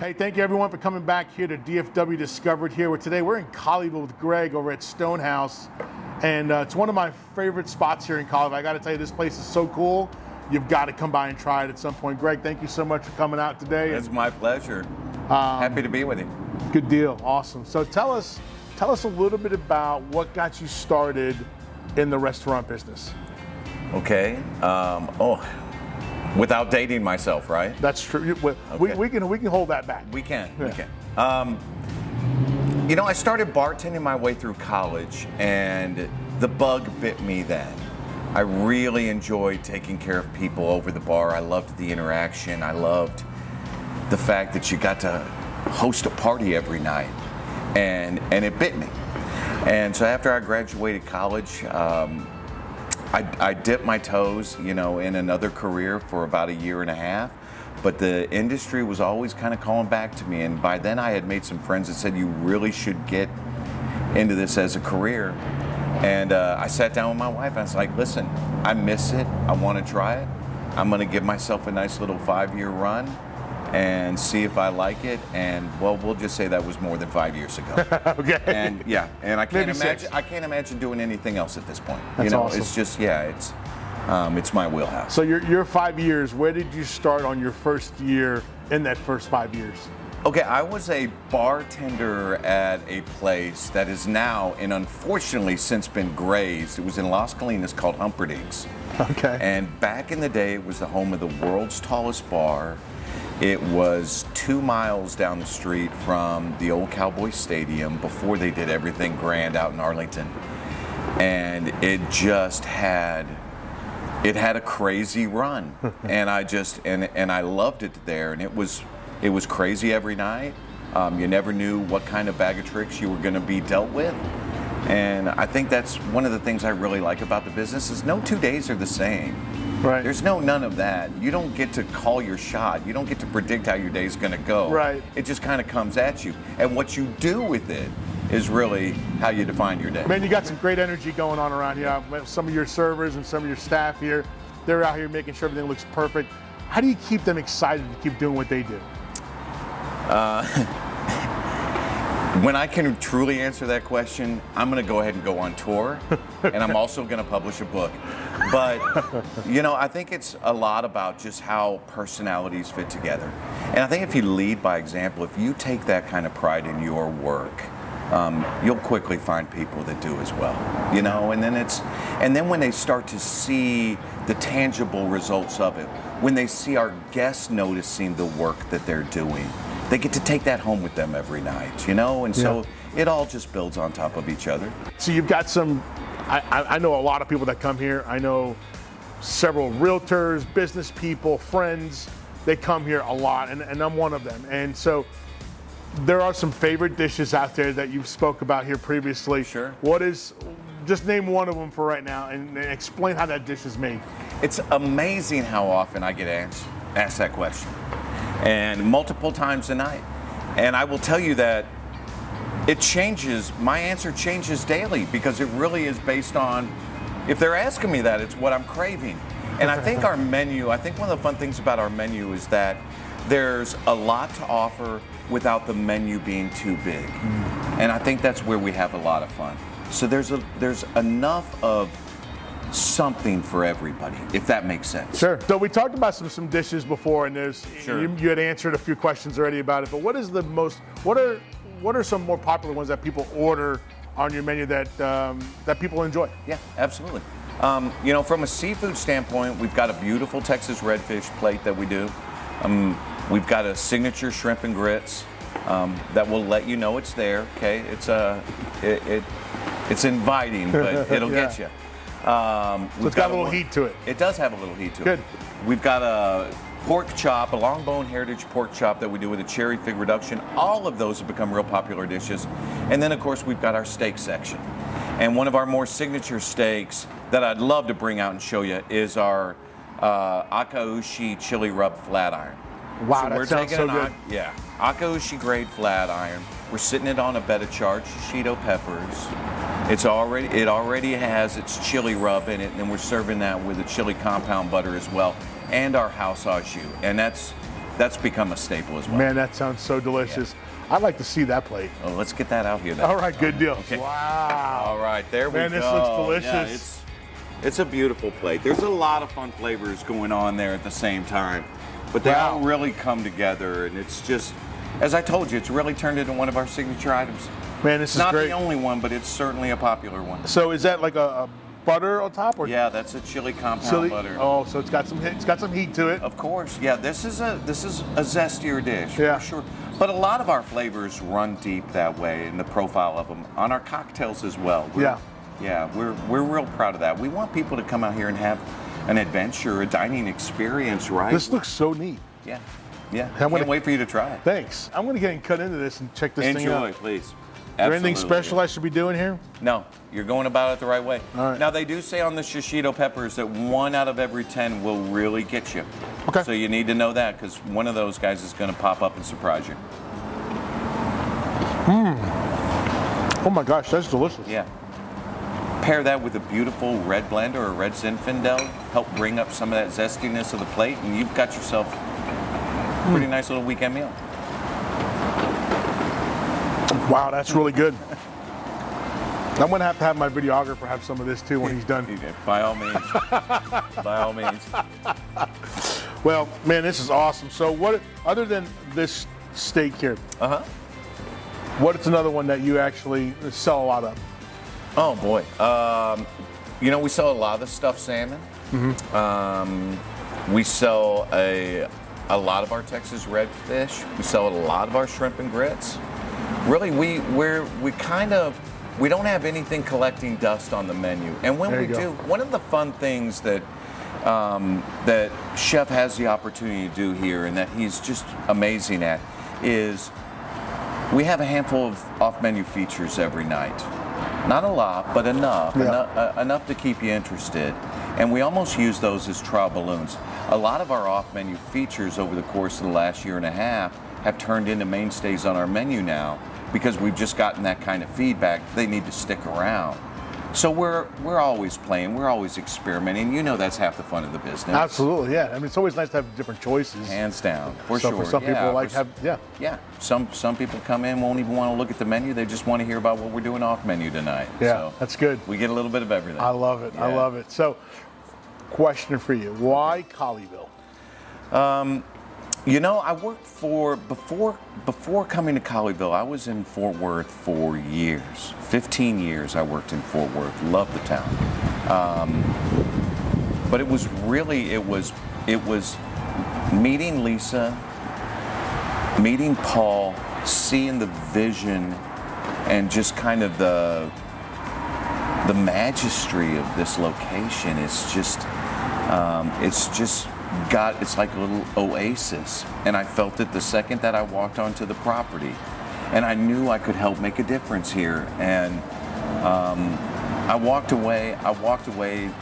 Hey, thank you everyone for coming back here to DFW Discovered here. Today we're in Colleyville with Greg over at Stonehouse. And it's one of my favorite spots here in Colleyville. I gotta tell you, this place is so cool. You've got to come by and try it at some point. Greg, thank you so much for coming out today. It's my pleasure. Happy to be with you. Good deal, awesome. So tell us a little bit about what got you started in the restaurant business. Okay. Without dating myself, right? That's true. We can hold that back. We can. You know, I started bartending my way through college, and the bug bit me then. I really enjoyed taking care of people over the bar. I loved the interaction. I loved the fact that you got to host a party every night, and it bit me. And so after I graduated college, I dipped my toes, you know, in another career for about 1.5 years, but the industry was always kind of calling back to me. And by then I had made some friends that said, you really should get into this as a career. And I sat down with my wife and I was like, listen, I miss it. I want to try it. I'm going to give myself a nice little 5-year run and see if I like it. And well, we'll just say that was more than 5 years ago. Okay. And yeah, and I can't Maybe imagine 6. I can't imagine doing anything else at this point. That's you know, awesome. it's just it's my wheelhouse. So your 5 years, where did you start on your first year in that first 5 years? Okay, I was a bartender at a place that is now, and unfortunately since been grazed. It was in Las Colinas called Humperdinck's. Okay. And back in the day, it was the home of the world's tallest bar. It was 2 miles down the street from the old Cowboy Stadium before they did everything grand out in Arlington. And it just had a crazy run. And I loved it there. And it was crazy every night. You never knew what kind of bag of tricks you were going to be dealt with. And I think that's one of the things I really like about the business is no 2 days are the same. Right. There's none of that. You don't get to call your shot. You don't get to predict how your day's going to go. Right. It just kind of comes at you. And what you do with it is really how you define your day. Man, you got some great energy going on around here. Some of your servers and some of your staff here, they're out here making sure everything looks perfect. How do you keep them excited to keep doing what they do? When I can truly answer that question, I'm going to go ahead and go on tour, and I'm also going to publish a book. But, you know, I think it's a lot about just how personalities fit together. And I think if you lead by example, if you take that kind of pride in your work, you'll quickly find people that do as well, you know. And then when they start to see the tangible results of it, when they see our guests noticing the work that they're doing, they get to take that home with them every night, you know. And so it all just builds on top of each other. So you've got some, I know a lot of people that come here. I know several realtors, business people, friends. They come here a lot, and I'm one of them. And so there are some favorite dishes out there that you've spoke about here previously. Sure. Just name one of them for right now and explain how that dish is made. It's amazing how often I get asked that question, and multiple times a night. And I will tell you that it changes, my answer changes daily, because it really is based on, if they're asking me that, it's what I'm craving. And I think our menu, I think one of the fun things about our menu is that there's a lot to offer without the menu being too big. And I think that's where we have a lot of fun. So there's enough of something for everybody, if that makes sense. Sure. So we talked about some dishes before, and you had answered a few questions already about it. But what are some more popular ones that people order on your menu that people enjoy? Yeah, absolutely. You know, from a seafood standpoint, we've got a beautiful Texas redfish plate that we do. We've got a signature shrimp and grits that will let you know it's there. Okay, it's inviting, but it'll get you. So it's got a little heat to it. It does have a little heat to it. Good. We've got a pork chop, a long bone heritage pork chop that we do with a cherry fig reduction. All of those have become real popular dishes. And then, of course, we've got our steak section. And one of our more signature steaks that I'd love to bring out and show you is our Akaushi chili rub flat iron. Wow, that sounds so good. Yeah, Akaushi grade flat iron. We're sitting it on a bed of charred shishito peppers. It already has its chili rub in it, and then we're serving that with a chili compound butter as well, and our house au jus. And that's become a staple as well. Man, that sounds so delicious. I'd like to see that plate. Oh, let's get that out here then. All right, good deal. Okay. Wow. All right, there we go. Man, this looks delicious. Yeah, it's a beautiful plate. There's a lot of fun flavors going on there at the same time, but they all really come together, and it's just, as I told you, it's really turned into one of our signature items. Man, this is Not great. the only one, but it's certainly a popular one. So is that like a butter on top, or Yeah, that's a chili compound chili? butter. Oh, so it's got some heat to it. Of course, yeah. This is a zestier dish, Yeah. for sure. But a lot of our flavors run deep that way in the profile of them. On our cocktails as well. We're real proud of that. We want people to come out here and have an adventure, a dining experience, right? This looks so neat. Yeah, yeah. I'm gonna- Can't wait for you to try it. Thanks. I'm gonna get and cut into this and check this thing out. Enjoy, please. Is there anything Absolutely. special I should be doing here? No, you're going about it the right way. All right. Now, they do say on the shishito peppers that 1 out of every 10 will really get you. Okay. So you need to know that, because one of those guys is going to pop up and surprise you. Oh my gosh, that's delicious. Yeah. Pair that with a beautiful red blend or a red Zinfandel. Help bring up some of that zestiness of the plate, and you've got yourself a pretty nice little weekend meal. Wow, that's really good. I'm gonna have to have my videographer have some of this too when he's done. By all means. By all means. Well, man, this is awesome. So what, other than this steak here, what is another one that you actually sell a lot of? Oh boy. You know, we sell a lot of the stuffed salmon. We sell a lot of our Texas redfish. We sell a lot of our shrimp and grits. Really, we don't have anything collecting dust on the menu. And when we do, one of the fun things that that Chef has the opportunity to do here, and that he's just amazing at, is we have a handful of off-menu features every night. Not a lot, but enough, enough to keep you interested. And we almost use those as trial balloons. A lot of our off-menu features over the course of the last year and a half have turned into mainstays on our menu now, because we've just gotten that kind of feedback. They need to stick around. So we're always playing, we're always experimenting. You know, that's half the fun of the business. Absolutely, yeah. I mean, it's always nice to have different choices. Hands down, for So sure. for some people like have, Yeah, some people come in, won't even want to look at the menu. They just want to hear about what we're doing off menu tonight. Yeah, So that's good. we get a little bit of everything. I love it. I love it. So, question for you: why Colleyville? You know, I worked for, before coming to Colleyville, I was in Fort Worth for years. 15 years I worked in Fort Worth. Loved the town. But it was meeting Lisa, meeting Paul, seeing the vision, and just kind of the magistry of this location. It's like a little oasis, and I felt it the second that I walked onto the property, and I knew I could help make a difference here. And I walked away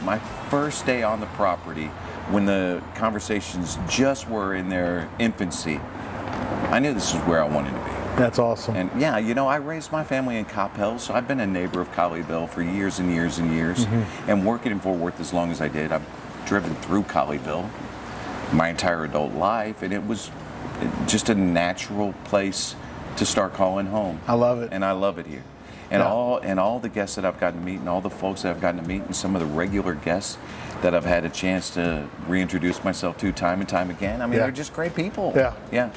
my first day on the property, when the conversations just were in their infancy. I knew this is where I wanted to be. That's awesome. And yeah, you know, I raised my family in Coppell, so I've been a neighbor of Colleyville for years and years and years. And working in Fort Worth as long as I did, I've driven through Colleyville my entire adult life, and it was just a natural place to start calling home. I love it. And I love it here. And all the guests that I've gotten to meet, and all the folks that I've gotten to meet, and some of the regular guests that I've had a chance to reintroduce myself to time and time again. I mean, they're just great people. Yeah.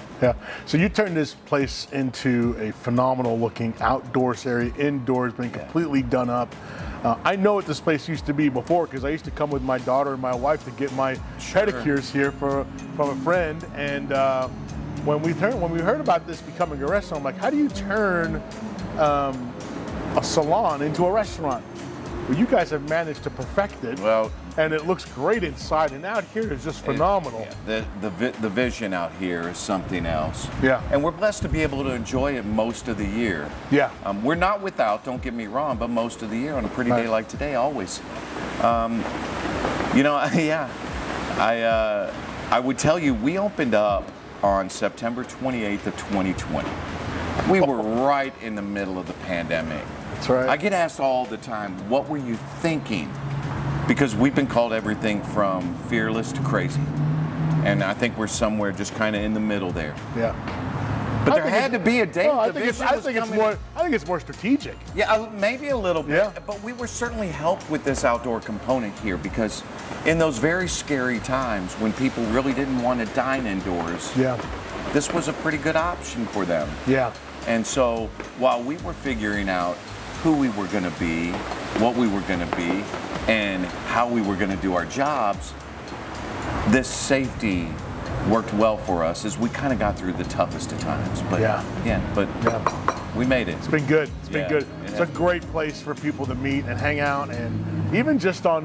So you turned this place into a phenomenal looking outdoors area, indoors, been completely done up. I know what this place used to be before, because I used to come with my daughter and my wife to get my pedicures here from a friend. And when we heard about this becoming a restaurant, I'm like, how do you turn a salon into a restaurant? Well, you guys have managed to perfect it. Well, and it looks great inside, and out here is just phenomenal. The vision out here is something else. Yeah. And we're blessed to be able to enjoy it most of the year. Yeah. We're not without, don't get me wrong, but most of the year on a pretty day like today, always. You know, I would tell you, we opened up on September 28th of 2020. We were right in the middle of the pandemic. That's right. I get asked all the time, what were you thinking? Because we've been called everything from fearless to crazy. And I think we're somewhere just kind of in the middle there. Yeah. But there had to be a date. No, I think it's more strategic. Yeah, maybe a little bit. Yeah. But we were certainly helped with this outdoor component here because in those very scary times when people really didn't want to dine indoors, this was a pretty good option for them. Yeah. And so while we were figuring out who we were going to be, what we were going to be, and how we were going to do our jobs, this safety worked well for us as we kind of got through the toughest of times. But we made it. It's been good. It's been good. Yeah. It's a great place for people to meet and hang out, and even just on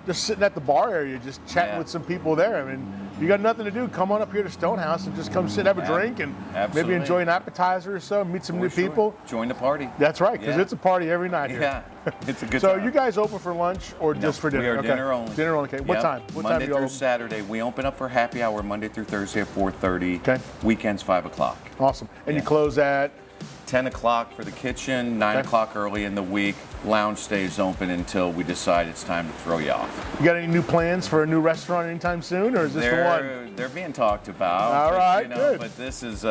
just sitting at the bar area, just chatting with some people there. I mean, you got nothing to do, come on up here to Stonehouse and just come sit, have a drink, and maybe enjoy an appetizer or so, meet some new people. Join the party. That's right, because it's a party every night here. Yeah, it's a good So time. you guys open for lunch or just for dinner? We are dinner only. Dinner only. Okay. What time? What Monday time do you through open? Saturday. We open up for happy hour Monday through Thursday at 4:30. Okay. Weekends 5 o'clock. Awesome. And you close at 10 o'clock for the kitchen, 9 o'clock early in the week. Lounge stays open until we decide it's time to throw you off. You got any new plans for a new restaurant anytime soon, or is this the one? They're being talked about. All right, good. But this is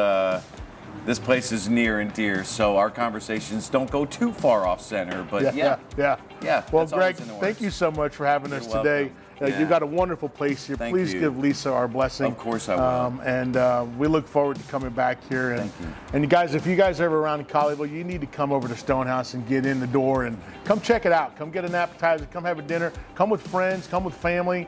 this place is near and dear, so our conversations don't go too far off center. But Yeah. Well, that's Greg, always in the thank works. you so much for having us You're today. welcome. You've got a wonderful place here. Thank Please you. give Lisa our blessing. Of course I will. And we look forward to coming back here. And, Thank you. And you guys, if you guys are ever around in Colleyville, you need to come over to Stonehouse and get in the door and come check it out. Come get an appetizer. Come have a dinner. Come with friends. Come with family.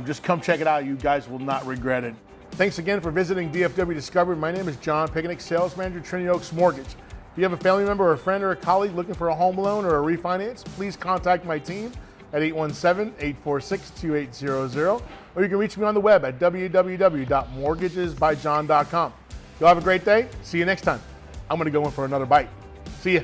Just come check it out. You guys will not regret it. Thanks again for visiting DFW Discovery. My name is John Picinic, Sales Manager, Trinity Oaks Mortgage. If you have a family member or a friend or a colleague looking for a home loan or a refinance, please contact my team at 817-846-2800, or you can reach me on the web at www.mortgagesbyjohn.com. You'll have a great day. See you next time. I'm going to go in for another bite. See ya.